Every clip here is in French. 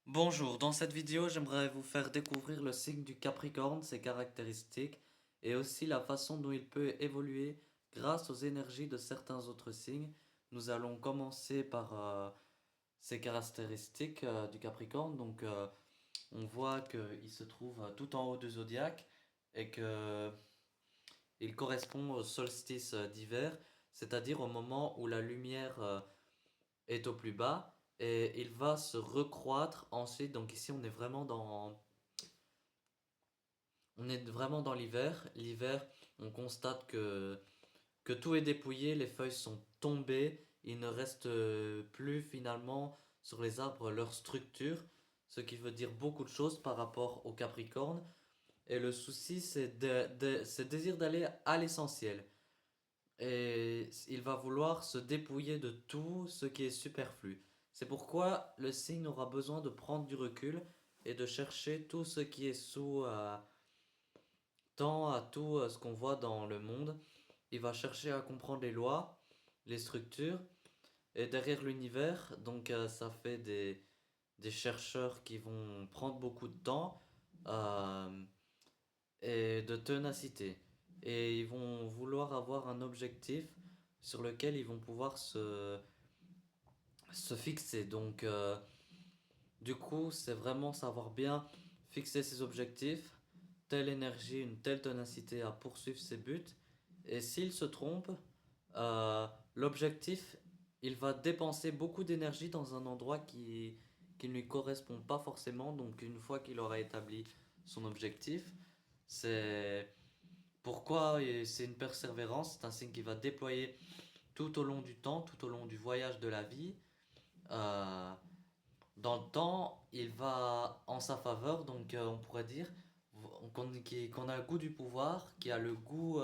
Bonjour, dans cette vidéo, j'aimerais vous faire découvrir le signe du Capricorne, ses caractéristiques et aussi la façon dont il peut évoluer grâce aux énergies de certains autres signes. Nous allons commencer par ces caractéristiques du Capricorne. On voit qu'il se trouve tout en haut du zodiaque et que il correspond au solstice d'hiver, c'est-à-dire au moment où la lumière est au plus bas et il va se recroître ensuite. Donc ici on est vraiment dans l'hiver. L'hiver, on constate que tout est dépouillé, les feuilles sont tombées, il ne reste plus finalement sur les arbres leur structure, ce qui veut dire beaucoup de choses par rapport au Capricorne. Et le souci, c'est le désir d'aller à l'essentiel. Et il va vouloir se dépouiller de tout ce qui est superflu. C'est pourquoi le signe aura besoin de prendre du recul et de chercher tout ce qui est sous tant à tout ce qu'on voit dans le monde. Il va chercher à comprendre les lois, les structures et derrière l'univers. Ça fait des chercheurs qui vont prendre beaucoup de temps euh, et de ténacité. Et ils vont vouloir avoir un objectif sur lequel ils vont pouvoir se fixer. Du coup, c'est vraiment savoir bien fixer ses objectifs, telle énergie, une telle ténacité à poursuivre ses buts. Et s'il se trompe, l'objectif, il va dépenser beaucoup d'énergie dans un endroit qui ne lui correspond pas forcément. Donc une fois qu'il aura établi son objectif, c'est pourquoi c'est une persévérance, c'est un signe qui va déployer tout au long du temps, tout au long du voyage de la vie. Euh, Dans le temps, il va en sa faveur, on pourrait dire qu'on a le goût du pouvoir, qui a le goût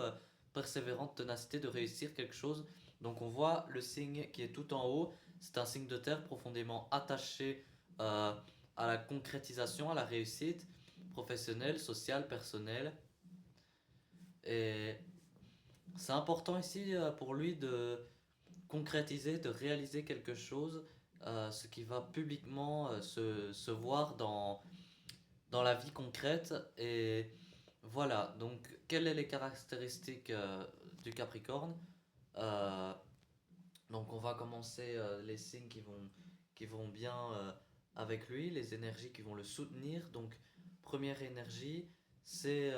persévérant de ténacité de réussir quelque chose. Donc on voit le signe qui est tout en haut, c'est un signe de terre profondément attaché euh, à la concrétisation, à la réussite professionnelle, sociale, personnelle. Et c'est important ici pour lui de concrétiser, de réaliser quelque chose, ce qui va publiquement se voir dans la vie concrète. Et voilà, donc quelles sont les caractéristiques du Capricorne? Euh, on va commencer les signes qui vont bien avec lui, les énergies qui vont le soutenir. Donc première énergie, c'est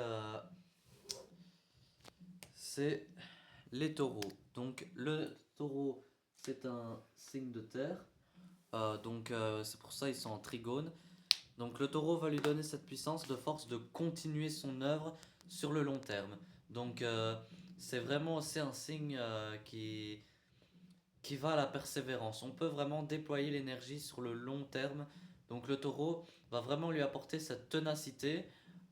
c'est les taureaux. Donc le taureau, c'est un signe de terre. C'est pour ça ils sont en trigone. Donc le taureau va lui donner cette puissance de force de continuer son œuvre sur le long terme. Donc euh, c'est vraiment aussi un signe qui va à la persévérance. On peut vraiment déployer l'énergie sur le long terme. Donc le taureau va vraiment lui apporter cette ténacité,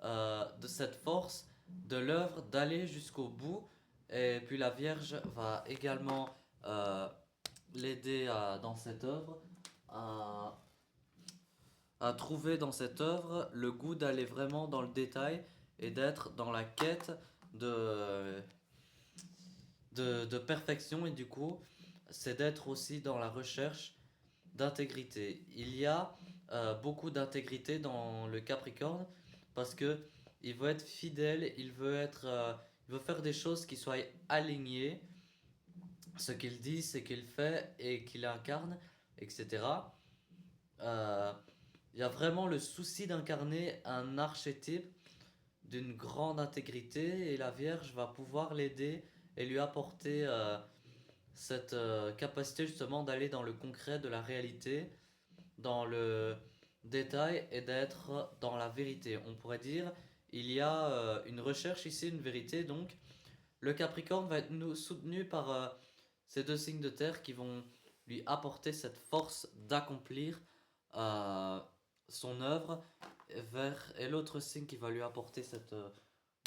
de cette force de l'œuvre d'aller jusqu'au bout. Et puis la Vierge va également euh, l'aider dans cette œuvre à à trouver dans cette œuvre le goût d'aller vraiment dans le détail et d'être dans la quête de, de perfection. Et du coup, c'est d'être aussi dans la recherche d'intégrité. Il y a beaucoup d'intégrité dans le Capricorne parce que il veut être fidèle, il veut faire des choses qui soient alignées, ce qu'il dit, ce qu'il fait et qu'il incarne, etc. Euh, il y a vraiment le souci d'incarner un archétype d'une grande intégrité et la Vierge va pouvoir l'aider et lui apporter cette capacité justement d'aller dans le concret de la réalité, dans le détail et d'être dans la vérité. On pourrait dire il y a une recherche ici, une vérité. Donc le Capricorne va être soutenu par ces deux signes de terre qui vont lui apporter cette force d'accomplir euh, son œuvre et l'autre signe qui va lui apporter cette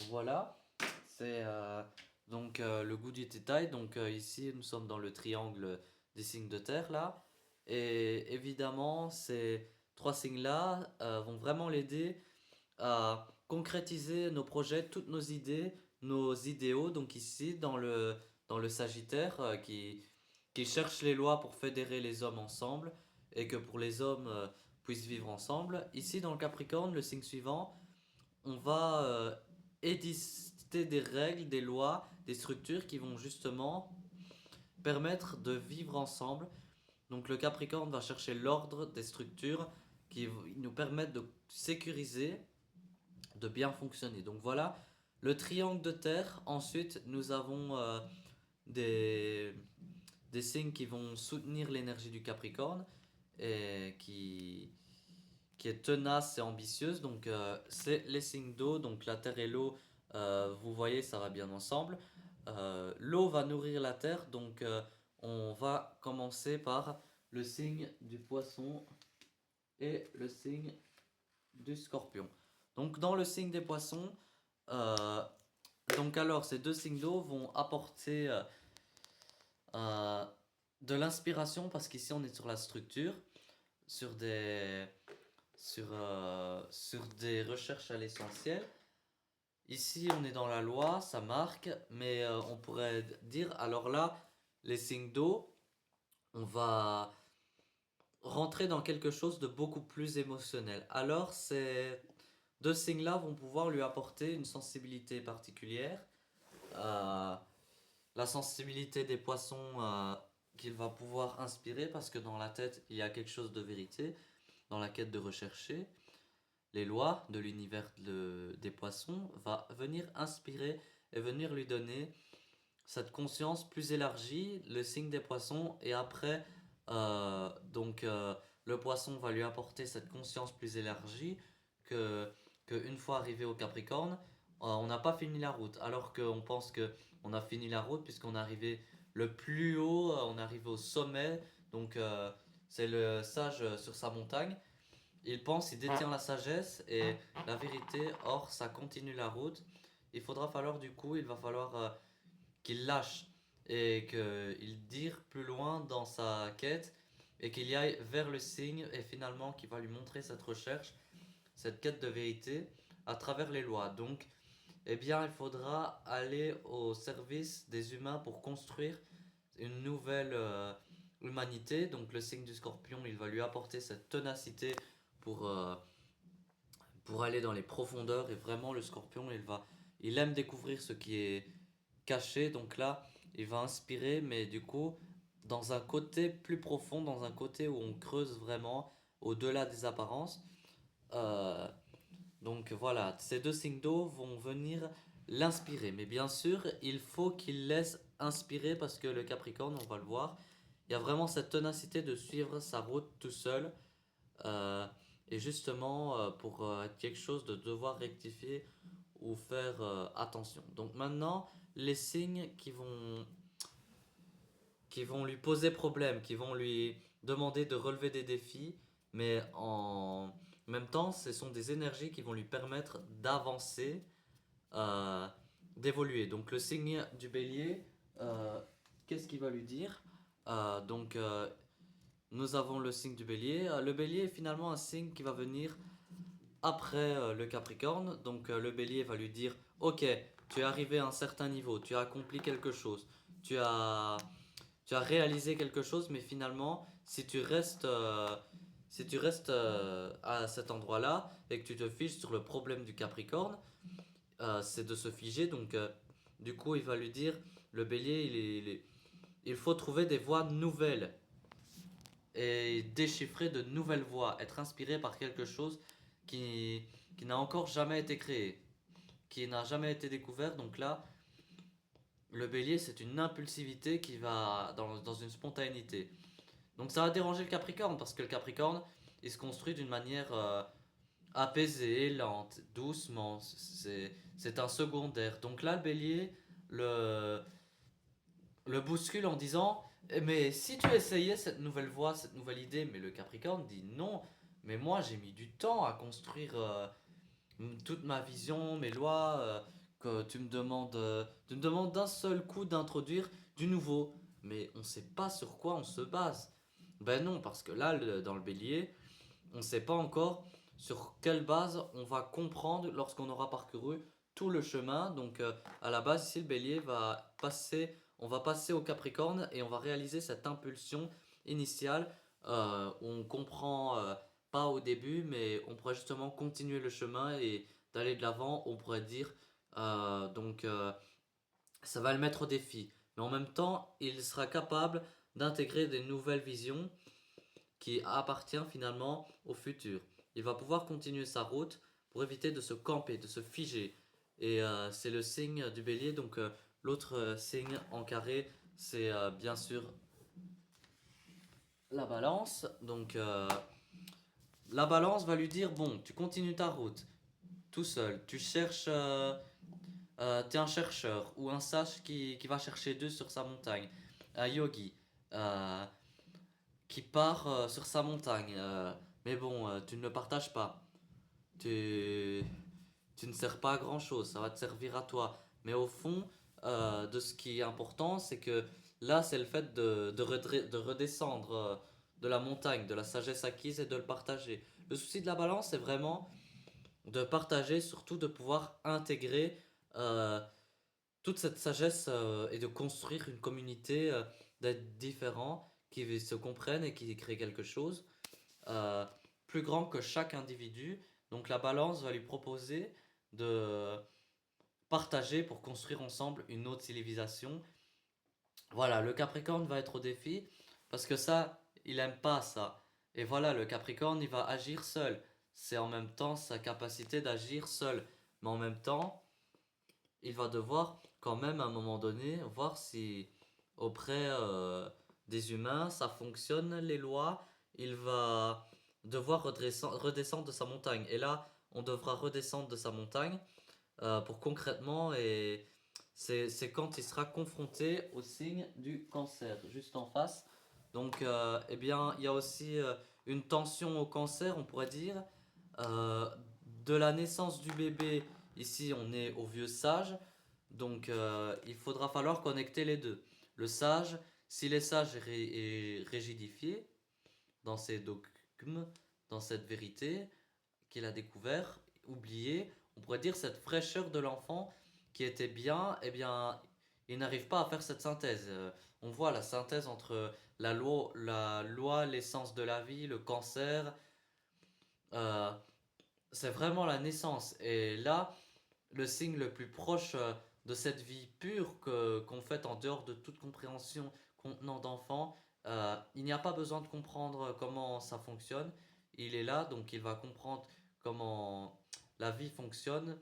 voilà, c'est le goût du détail. Ici nous sommes dans le triangle des signes de terre là, et évidemment ces trois signes là vont vraiment l'aider à concrétiser nos projets, toutes nos idées, nos idéaux. Donc ici, dans le Sagittaire, qui cherche les lois pour fédérer les hommes ensemble, et que pour les hommes, puissent vivre ensemble. Ici, dans le Capricorne, le signe suivant, on va édicter des règles, des lois, des structures qui vont justement permettre de vivre ensemble. Donc le Capricorne va chercher l'ordre des structures qui nous permettent de sécuriser, de bien fonctionner. Donc voilà, le triangle de terre. Ensuite, nous avons des, des signes qui vont soutenir l'énergie du Capricorne et qui est tenace et ambitieuse. Donc c'est les signes d'eau, donc la terre et l'eau, vous voyez, ça va bien ensemble. L'eau va nourrir la terre, donc on va commencer par le signe du poisson et le signe du scorpion. Donc dans le signe des poissons, euh, donc alors ces deux signes d'eau vont apporter euh, de l'inspiration parce qu'ici on est sur la structure, sur sur des recherches à l'essentiel. Ici on est dans la loi, ça marque, mais on pourrait dire alors là les signes d'eau, on va rentrer dans quelque chose de beaucoup plus émotionnel. Alors ces deux signes-là vont pouvoir lui apporter une sensibilité particulière. Euh, la sensibilité des poissons qu'il va pouvoir inspirer parce que dans la tête il y a quelque chose de vérité, dans la quête de rechercher. Les lois de l'univers des poissons va venir inspirer et venir lui donner cette conscience plus élargie, le signe des poissons, et après, le poisson va lui apporter cette conscience plus élargie que une fois arrivé au Capricorne, on n'a pas fini la route, alors qu'on pense que on a fini la route puisqu'on est arrivé le plus haut, on est arrivé au sommet, donc c'est le sage sur sa montagne. Il pense, il détient la sagesse et la vérité, or ça continue la route. Il va falloir qu'il lâche et qu'il dire plus loin dans sa quête et qu'il y aille vers le signe et finalement qu'il va lui montrer cette recherche, cette quête de vérité à travers les lois. Donc, eh bien, il faudra aller au service des humains pour construire une nouvelle humanité. Donc, le signe du scorpion, il va lui apporter cette ténacité pour, euh, pour aller dans les profondeurs. Et vraiment, le scorpion, il aime découvrir ce qui est caché. Donc là, il va inspirer, mais du coup, dans un côté plus profond, dans un côté où on creuse vraiment au-delà des apparences. Euh, donc voilà, ces deux signes d'eau vont venir l'inspirer. Mais bien sûr, il faut qu'il laisse inspirer parce que le Capricorne, on va le voir, il y a vraiment cette ténacité de suivre sa route tout seul. Euh, et justement, pour être quelque chose de devoir rectifier ou faire attention. Donc maintenant, les signes qui vont lui poser problème, qui vont lui demander de relever des défis, mais en même temps, ce sont des énergies qui vont lui permettre d'avancer, euh, d'évoluer. Donc le signe du bélier, euh, qu'est-ce qu'il va lui dire? Donc nous avons le signe du bélier. Le bélier est finalement un signe qui va venir après le Capricorne. Donc le bélier va lui dire, ok, tu es arrivé à un certain niveau, tu as accompli quelque chose, tu as, tu as réalisé quelque chose, mais finalement, si tu restes à cet endroit-là et que tu te fiches sur le problème du Capricorne, c'est de se figer. Donc du coup, il va lui dire, le bélier, il faut trouver des voies nouvelles et déchiffrer de nouvelles voies, être inspiré par quelque chose qui, qui n'a encore jamais été créé, qui n'a jamais été découvert. Donc là, le bélier, c'est une impulsivité qui va dans une spontanéité. Donc ça va déranger le Capricorne, parce que le Capricorne, il se construit d'une manière apaisée, lente, doucement. C'est un secondaire. Donc là, le bélier le, le bouscule en disant, mais si tu essayais cette nouvelle voie, cette nouvelle idée, mais le Capricorne dit non, mais moi j'ai mis du temps à construire toute ma vision, mes lois, que tu me demandes d'un seul coup d'introduire du nouveau, mais on ne sait pas sur quoi on se base. Ben non, parce que là, dans le bélier, on ne sait pas encore sur quelle base on va comprendre lorsqu'on aura parcouru tout le chemin. Donc à la base, ici, le bélier va passer, on va passer au Capricorne et on va réaliser cette impulsion initiale où on comprend pas au début, mais on pourrait justement continuer le chemin et d'aller de l'avant, on pourrait dire. Donc ça va le mettre au défi. Mais en même temps, il sera capable d'intégrer des nouvelles visions qui appartiennent finalement au futur. Il va pouvoir continuer sa route pour éviter de se camper, de se figer. Et c'est le signe du bélier. Donc l'autre signe en carré, c'est bien sûr la balance. Donc la balance va lui dire, bon, tu continues ta route tout seul. Tu cherches... t'es un chercheur ou un sage qui va chercher d'eux sur sa montagne. Un yogi euh, qui part sur sa montagne. Mais bon, tu ne le partages pas. Tu, tu ne sers pas à grand chose. Ça va te servir à toi. Mais au fond, de ce qui est important, c'est que là, c'est le fait de redescendre de la montagne, de la sagesse acquise et de le partager. Le souci de la balance, c'est vraiment de partager, surtout de pouvoir intégrer euh, toute cette sagesse et de construire une communauté d'être différents, qui se comprennent et qui créent quelque chose euh, plus grand que chaque individu. Donc la balance va lui proposer de partager pour construire ensemble une autre civilisation. Voilà, le Capricorne va être au défi parce que ça, il aime pas ça. Et voilà, le Capricorne, il va agir seul. C'est en même temps sa capacité d'agir seul. Mais en même temps, il va devoir quand même à un moment donné voir si auprès des humains ça fonctionne les lois. Il va devoir redescendre de sa montagne. Et là, on devra redescendre de sa montagne pour concrètement, et c'est quand il sera confronté au signe du cancer, juste en face. Donc, eh bien, il y a aussi une tension au cancer, on pourrait dire. Euh, de la naissance du bébé, ici on est au vieux sage, donc il faudra falloir connecter les deux. Le sage, si les sages est rigidifié dans ses dogmes, dans cette vérité qu'il a découvert, oublié, on pourrait dire cette fraîcheur de l'enfant qui était bien, eh bien, il n'arrive pas à faire cette synthèse. On voit la synthèse entre la loi, l'essence de la vie, le cancer. euh, c'est vraiment la naissance. Et là, le signe le plus proche de cette vie pure qu'on fait en dehors de toute compréhension contenant d'enfant, il n'y a pas besoin de comprendre comment ça fonctionne. Il est là, donc il va comprendre comment la vie fonctionne,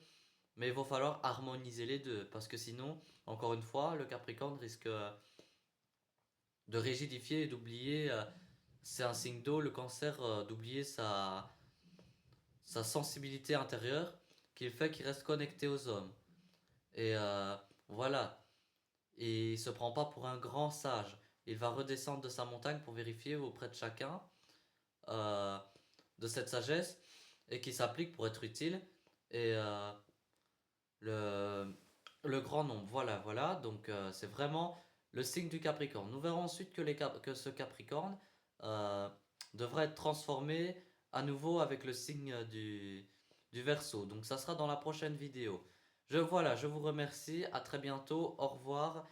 mais il va falloir harmoniser les deux, parce que sinon, encore une fois, le Capricorne risque de rigidifier et d'oublier, c'est un signe d'eau, le cancer, d'oublier sa sensibilité intérieure, qui fait qu'il reste connecté aux hommes. Et voilà. Et il se prend pas pour un grand sage. Il va redescendre de sa montagne pour vérifier auprès de chacun euh, de cette sagesse et qui s'applique pour être utile. Et le, le grand nombre, voilà, voilà. Donc c'est vraiment le signe du Capricorne. Nous verrons ensuite que ce Capricorne euh, devra être transformé à nouveau avec le signe du Verseau. Donc ça sera dans la prochaine vidéo. Voilà, je vous remercie. À très bientôt. Au revoir.